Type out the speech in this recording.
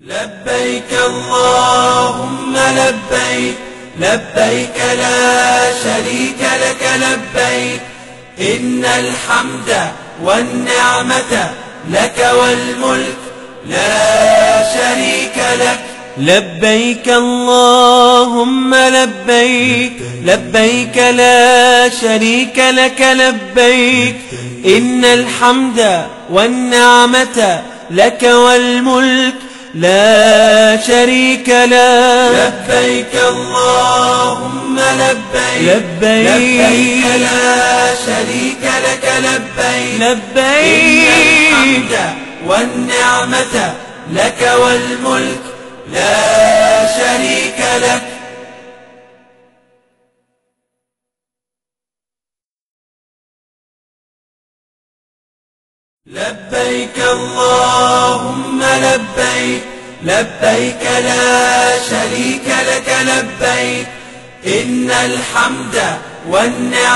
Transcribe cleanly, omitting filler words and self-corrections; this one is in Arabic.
لبيك اللهم لبيك لبيك لا شريك لك لبيك إن الحمد والنعمة لك والملك لا شريك لك. لبيك اللهم لبيك لبيك لا شريك لك لبيك إن الحمد والنعمة لك والملك لا شريك لك. لبيك اللهم لبيك لبيك لا شريك لك لبيك لبيك إن الحمد والنعمة لك والملك لا شريك لك. لبيك اللهم لبيك لبيك لا شريك لك لبيك إن الحمد والنعمة